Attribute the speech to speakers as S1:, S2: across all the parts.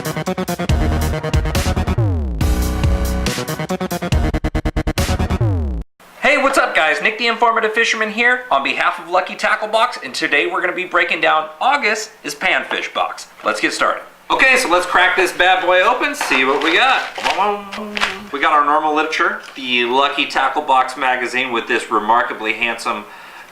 S1: Hey, what's up guys? Nick the Informative Fisherman here on behalf of Lucky Tackle Box, and today we're going to be breaking down August is Panfish Box. Let's get started. Okay, so let's crack this bad boy open, see what we got. We got our normal literature, the Lucky Tackle Box magazine with this remarkably handsome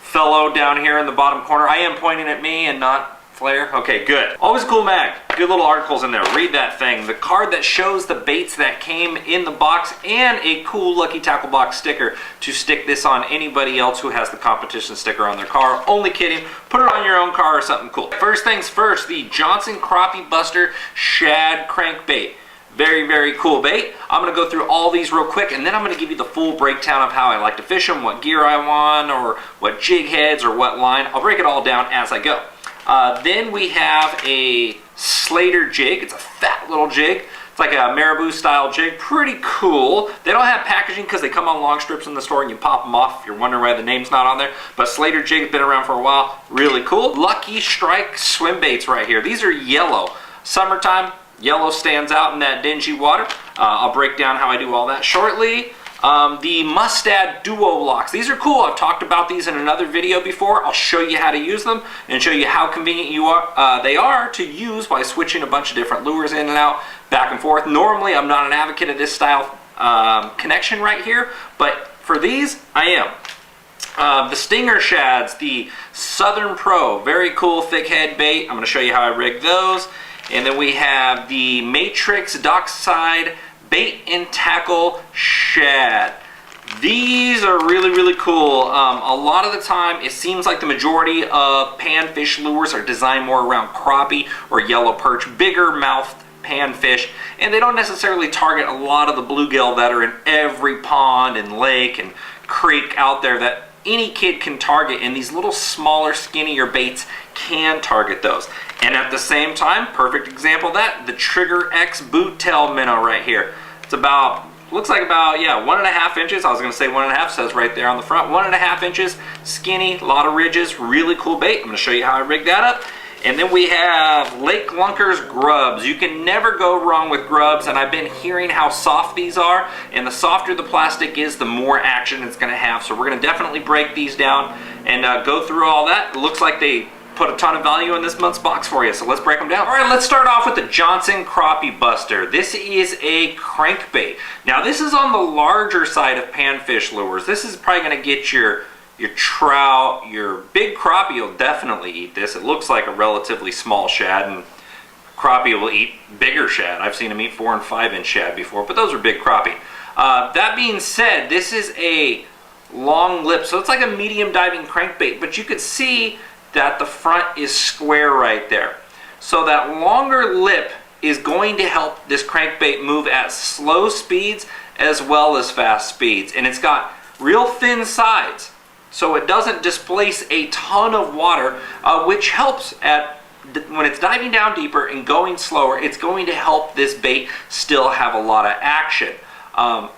S1: fellow down here in the bottom corner. I am pointing at me and not Flair. Okay, good. Always a cool mag. Good little articles in there. Read that thing. The card that shows the baits that came in the box, and a cool Lucky Tackle Box sticker to stick this on anybody else who has the competition sticker on their car. Only kidding. Put it on your own car or something cool. First things first, the Johnson Crappie Buster Shad crankbait. Very, very cool bait. I'm going to go through all these real quick, and then I'm going to give you the full breakdown of how I like to fish them, what gear I want, or what jig heads, or what line. I'll break it all down as I go. Then we have a Slater Jig. It's a fat little jig. It's like a marabou style jig. Pretty cool. They don't have packaging because they come on long strips in the store and you pop them off if you're wondering why the name's not on there. But Slater Jig has been around for a while. Really cool. Lucky Strike swim baits right here. These are yellow. Summertime, yellow stands out in that dingy water. I'll break down how I do all that shortly. The Mustad Duo Locks. These are cool. I've talked about these in another video before. I'll show you how to use them and show you how convenient they are to use by switching a bunch of different lures in and out, back and forth. Normally, I'm not an advocate of this style connection right here, but for these, I am. The Stinger Shads, the Southern Pro, very cool thick head bait. I'm going to show you how I rig those. And then we have the Matrix Dockside Bait and Tackle Shad. These are really, really cool. A lot of the time, it seems like the majority of panfish lures are designed more around crappie or yellow perch, bigger mouthed panfish, and they don't necessarily target a lot of the bluegill that are in every pond and lake and creek out there that any kid can target, and these little smaller, skinnier baits can target those. And at the same time, perfect example of that, the Trigger X boot tail minnow right here. It's about, looks like about, yeah, 1.5 inches. I was going to say 1.5, says right there on the front. 1.5 inches, skinny, a lot of ridges, really cool bait. I'm going to show you how I rig that up. And then we have Lake Lunker's grubs. You can never go wrong with grubs, and I've been hearing how soft these are, and the softer the plastic is, the more action it's going to have. So we're going to definitely break these down and go through all that. It looks like they put a ton of value in this month's box for you, so let's break them down. All right, let's start off with the Johnson Crappie Buster. This is a crankbait. Now, this is on the larger side of panfish lures. This is probably going to get your trout, your big crappie will definitely eat this. It looks like a relatively small shad, and crappie will eat bigger shad. I've seen them eat 4- and 5-inch shad before, but those are big crappie. That being said, this is a long lip, so it's like a medium diving crankbait, but you could see that the front is square right there. So that longer lip is going to help this crankbait move at slow speeds as well as fast speeds. And it's got real thin sides, so it doesn't displace a ton of water, which helps when it's diving down deeper and going slower. It's going to help this bait still have a lot of action.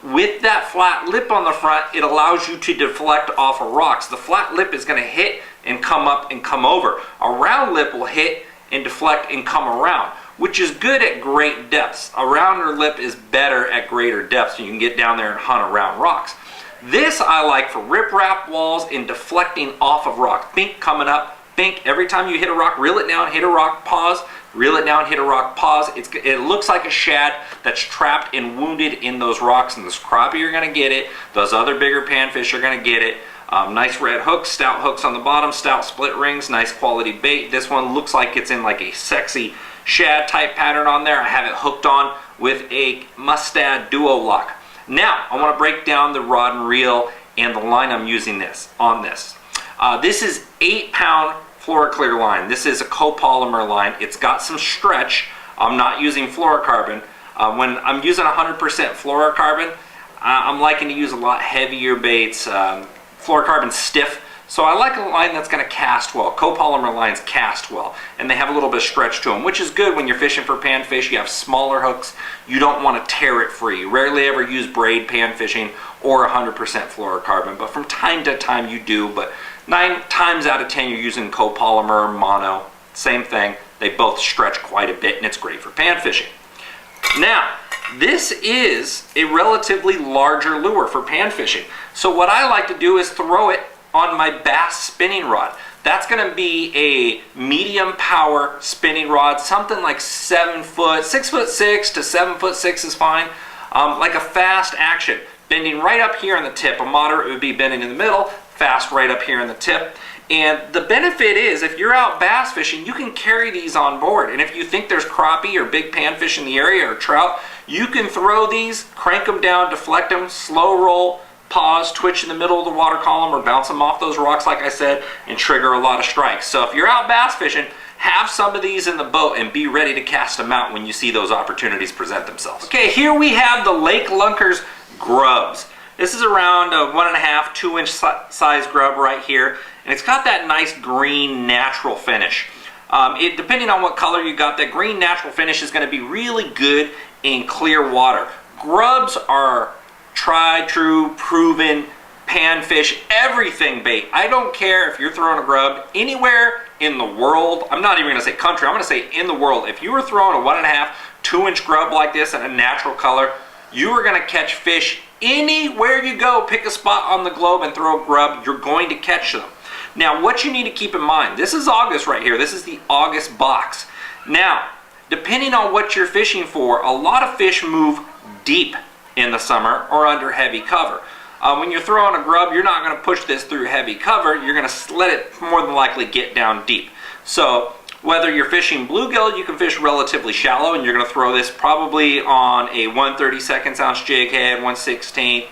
S1: With that flat lip on the front, it allows you to deflect off of rocks. The flat lip is going to hit and come up and come over. A round lip will hit and deflect and come around, which is good at great depths. A rounder lip is better at greater depths, so you can get down there and hunt around rocks. This I like for rip-rap walls and deflecting off of rock. Bink coming up, bink. Every time you hit a rock, reel it down, hit a rock, pause, reel it down, hit a rock, pause. It looks like a shad that's trapped and wounded in those rocks, and this crappie are going to get it. Those other bigger panfish are going to get it. Nice red hooks, stout hooks on the bottom, stout split rings, nice quality bait. This one looks like it's in like a sexy shad type pattern on there. I have it hooked on with a Mustad Duo Lock. Now, I want to break down the rod and reel and the line I'm using on this. This is 8-pound Fluoroclear line. This is a copolymer line. It's got some stretch. I'm not using fluorocarbon. When I'm using 100% fluorocarbon, I'm liking to use a lot heavier baits. Fluorocarbon stiff, so I like a line that's going to cast well. Copolymer lines cast well, and they have a little bit of stretch to them, which is good when you're fishing for panfish. You have smaller hooks. You don't want to tear it free. You rarely ever use braid pan fishing or 100% fluorocarbon, but from time to time you do. But 9 times out of 10 you're using copolymer, mono, same thing. They both stretch quite a bit, and it's great for pan fishing. Now, this is a relatively larger lure for pan fishing. So what I like to do is throw it on my bass spinning rod. That's gonna be a medium power spinning rod, something like 7 foot, 6'6" to 7'6" is fine. Like a fast action, bending right up here on the tip. A moderate would be bending in the middle, fast right up here on the tip. And the benefit is, if you're out bass fishing, you can carry these on board. And if you think there's crappie or big panfish in the area or trout, you can throw these, crank them down, deflect them, slow roll, pause, twitch in the middle of the water column, or bounce them off those rocks like I said, and trigger a lot of strikes. So if you're out bass fishing, have some of these in the boat and be ready to cast them out when you see those opportunities present themselves. Okay, here we have the Lake Lunker's grubs. This is around a 1.5, 2 inch size grub right here, and it's got that nice green natural finish. Depending on what color you got, that green natural finish is going to be really good in clear water. Grubs are tried, true, proven panfish, everything bait. I don't care if you're throwing a grub anywhere in the world. I'm not even going to say country, I'm going to say in the world. If you were throwing a 1.5, 2 inch grub like this in a natural color, you are going to catch fish anywhere you go. Pick a spot on the globe and throw a grub, you're going to catch them. Now, what you need to keep in mind, this is August right here. This is the August box. Now, depending on what you're fishing for, a lot of fish move deep in the summer or under heavy cover. When you're throwing a grub, you're not going to push this through heavy cover. You're going to let it more than likely get down deep. So whether you're fishing bluegill, you can fish relatively shallow, and you're going to throw this probably on a 1/32 ounce jig head, 1/16.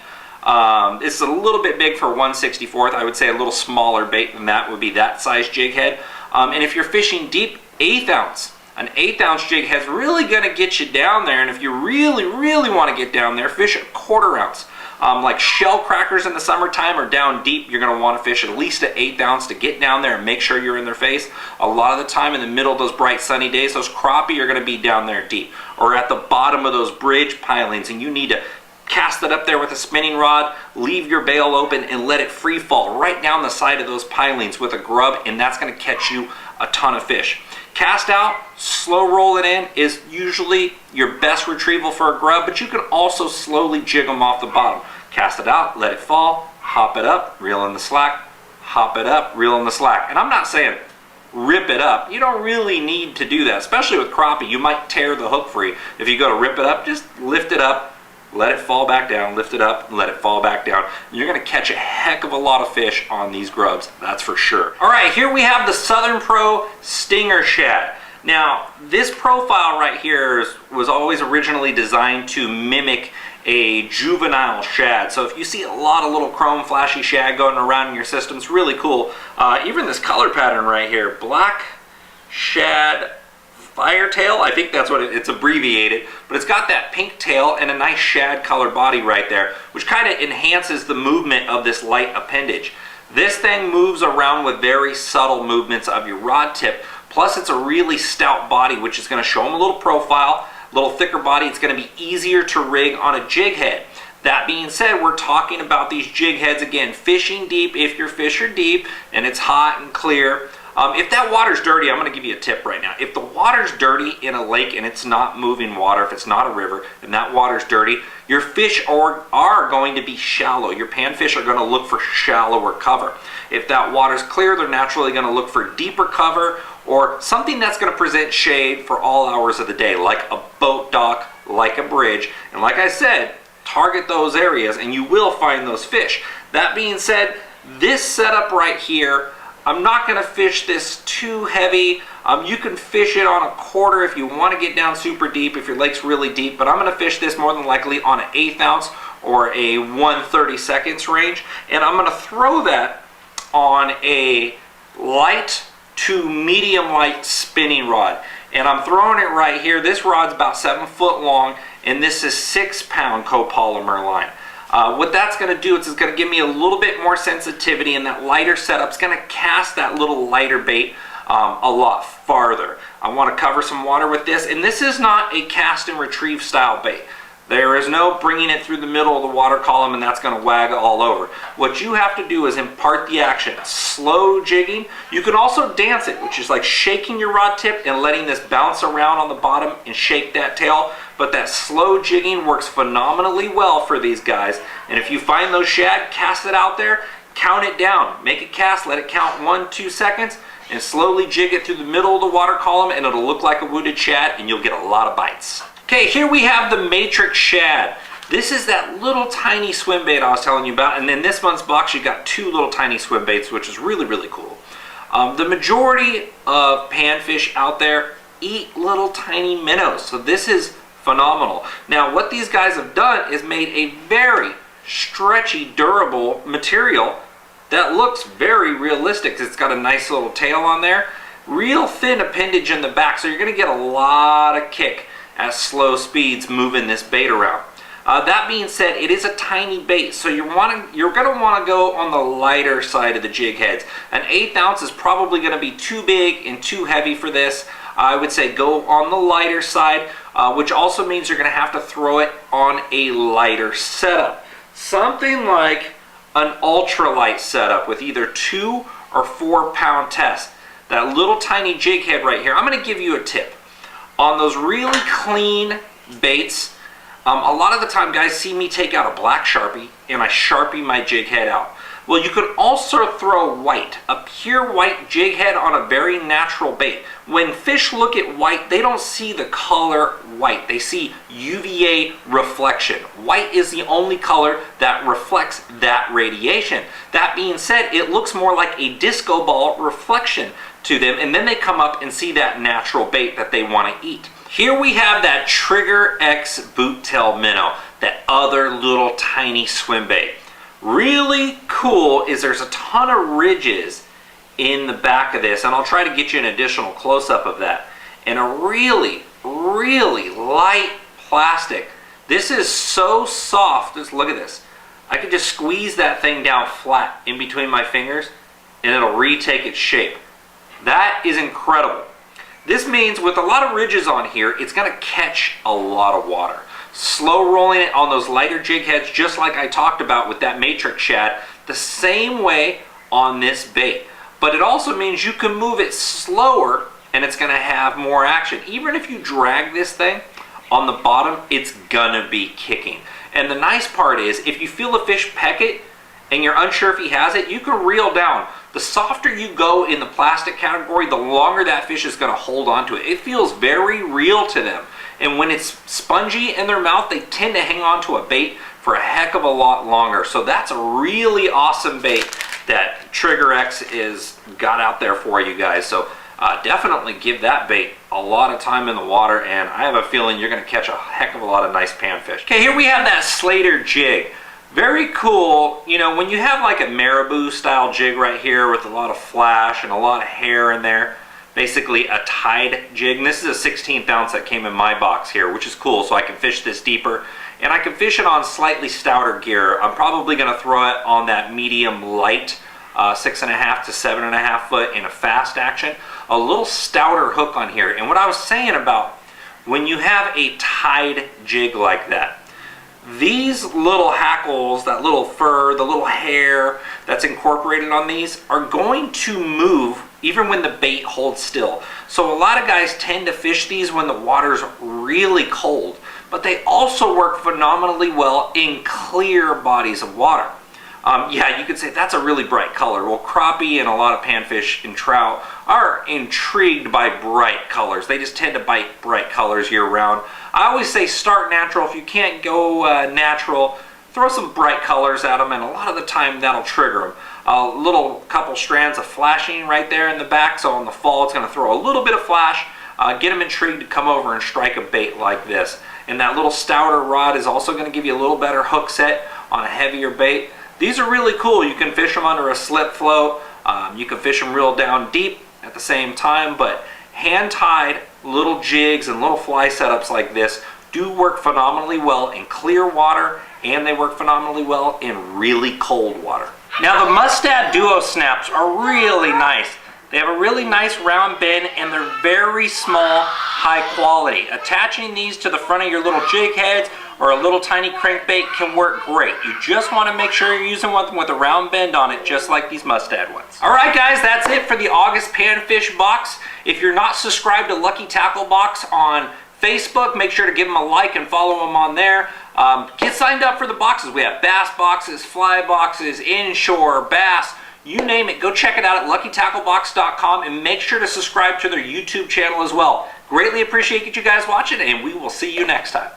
S1: It's a little bit big for 1/64. I would say a little smaller bait than that would be that size jig head. And if you're fishing deep, 1/8 ounce. An 1/8 ounce jig head's really going to get you down there, and if you really, really want to get down there, fish a 1/4 ounce. Like shell crackers in the summertime are down deep, you're going to want to fish at least an 1/8 ounce to get down there and make sure you're in their face. A lot of the time in the middle of those bright sunny days, those crappie are going to be down there deep, or at the bottom of those bridge pilings, and you need to cast it up there with a spinning rod, leave your bail open, and let it free fall right down the side of those pilings with a grub, and that's going to catch you a ton of fish. Cast out, slow roll it in is usually your best retrieval for a grub, but you can also slowly jig them off the bottom. Cast it out, let it fall, hop it up, reel in the slack, hop it up, reel in the slack. And I'm not saying rip it up. You don't really need to do that, especially with crappie. You might tear the hook free. If you go to rip it up, just lift it up, let it fall back down, lift it up, let it fall back down. You're going to catch a heck of a lot of fish on these grubs, that's for sure. All right, here we have the Southern Pro Stinger Shad. Now, this profile right here was always originally designed to mimic a juvenile shad. So if you see a lot of little chrome flashy shad going around in your system, it's really cool. Even this color pattern right here, black shad firetail, I think that's what it's abbreviated, but it's got that pink tail and a nice shad color body right there, which kind of enhances the movement of this light appendage. This thing moves around with very subtle movements of your rod tip, plus it's a really stout body, which is going to show them a little profile, a little thicker body. It's going to be easier to rig on a jig head. That being said, we're talking about these jig heads again, fishing deep. If your fish are deep and it's hot and clear, if that water's dirty, I'm going to give you a tip right now. If the water's dirty in a lake and it's not moving water, if it's not a river and that water's dirty, your fish are going to be shallow. Your panfish are going to look for shallower cover. If that water's clear, they're naturally going to look for deeper cover or something that's going to present shade for all hours of the day, like a boat dock, like a bridge. And like I said, target those areas and you will find those fish. That being said, this setup right here, I'm not going to fish this too heavy. You can fish it on a 1/4 if you want to get down super deep, if your lake's really deep, but I'm going to fish this more than likely on an 1/8 ounce or a 1/32 range, and I'm going to throw that on a light to medium light spinning rod. And I'm throwing it right here. This rod's about 7 foot long, and this is 6-pound copolymer line. What that's going to do is it's going to give me a little bit more sensitivity, and that lighter setup's going to cast that little lighter bait a lot farther. I want to cover some water with this, and this is not a cast and retrieve style bait. There is no bringing it through the middle of the water column and that's going to wag all over. What you have to do is impart the action. Slow jigging. You can also dance it, which is like shaking your rod tip and letting this bounce around on the bottom and shake that tail. but that slow jigging works phenomenally well for these guys. And if you find those shad, cast it out there, count it down. Make it cast, let it count 1-2 seconds, and slowly jig it through the middle of the water column, and it'll look like a wounded shad, and you'll get a lot of bites. Okay, here we have the Matrix Shad. This is that little tiny swim bait I was telling you about, and in this month's box you got 2 little tiny swim baits, which is really, really cool. The majority of panfish out there eat little tiny minnows, so this is phenomenal. Now what these guys have done is made a very stretchy, durable material that looks very realistic. It's got a nice little tail on there, real thin appendage in the back, so you're going to get a lot of kick at slow speeds moving this bait around. That being said, it is a tiny bait, so you're going to want to go on the lighter side of the jig heads. An 1/8 ounce is probably going to be too big and too heavy for this. I would say go on the lighter side, which also means you're going to have to throw it on a lighter setup. Something like an ultralight setup with either 2 or 4 pound test. That little tiny jig head right here. I'm going to give you a tip. On those really clean baits, a lot of the time guys see me take out a black Sharpie and I Sharpie my jig head out. Well, you can also throw white, a pure white jig head on a very natural bait. When fish look at white, they don't see the color white. They see UVA reflection. White is the only color that reflects that radiation. That being said, it looks more like a disco ball reflection to them, and then they come up and see that natural bait that they want to eat. Here we have that Trigger X boot tail minnow, that other little tiny swim bait. Really cool is there's a ton of ridges in the back of this, and I'll try to get you an additional close-up of that. And a really, really light plastic. This is so soft. Just look at this. I could just squeeze that thing down flat in between my fingers and it'll retake its shape. That is incredible. This means with a lot of ridges on here, it's going to catch a lot of water. Slow rolling it on those lighter jig heads, just like I talked about with that Matrix Shad, the same way on this bait. But it also means you can move it slower and it's going to have more action. Even if you drag this thing on the bottom, it's going to be kicking. And the nice part is, if you feel a fish peck it and you're unsure if he has it, you can reel down. The softer you go in the plastic category, the longer that fish is going to hold on to it. It feels very real to them. And when it's spongy in their mouth, they tend to hang on to a bait for a heck of a lot longer. So that's a really awesome bait that Trigger X is got out there for you guys. So definitely give that bait a lot of time in the water, and I have a feeling you're going to catch a heck of a lot of nice panfish. Okay, here we have that Slater Jig. Very cool. You know, when you have like a marabou style jig right here with a lot of flash and a lot of hair in there, basically a tide jig. And this is a 16th ounce that came in my box here, which is cool, so I can fish this deeper. And I can fish it on slightly stouter gear. I'm probably going to throw it on that medium light, 6.5 to 7.5 foot in a fast action. A little stouter hook on here. And what I was saying about when you have a tide jig like that, these little hackles, that little fur, the little hair that's incorporated on these are going to move even when the bait holds still. So a lot of guys tend to fish these when the water's really cold, but they also work phenomenally well in clear bodies of water. Yeah, you could say that's a really bright color. Well, crappie and a lot of panfish and trout are intrigued by bright colors. They just tend to bite bright colors year round. I always say start natural. If you can't go natural, throw some bright colors at them, and a lot of the time that'll trigger them. A little couple strands of flashing right there in the back, so in the fall it's going to throw a little bit of flash, get them intrigued to come over and strike a bait like this. And that little stouter rod is also going to give you a little better hook set on a heavier bait. These are really cool. You can fish them under a slip float. You can fish them real down deep at the same time, but hand-tied little jigs and little fly setups like this do work phenomenally well in clear water, and they work phenomenally well in really cold water. Now the Mustad Duo Snaps are really nice. They have a really nice round bend and they're very small, high quality. Attaching these to the front of your little jig heads or a little tiny crankbait can work great. You just want to make sure you're using one with a round bend on it, just like these Mustad ones. Alright guys, that's it for the August Panfish box. If you're not subscribed to Lucky Tackle Box on Facebook, make sure to give them a like and follow them on there. Get signed up for the boxes. We have bass boxes, fly boxes, inshore, bass, you name it. Go check it out at luckytacklebox.com and make sure to subscribe to their YouTube channel as well. Greatly appreciate you guys watching, and we will see you next time.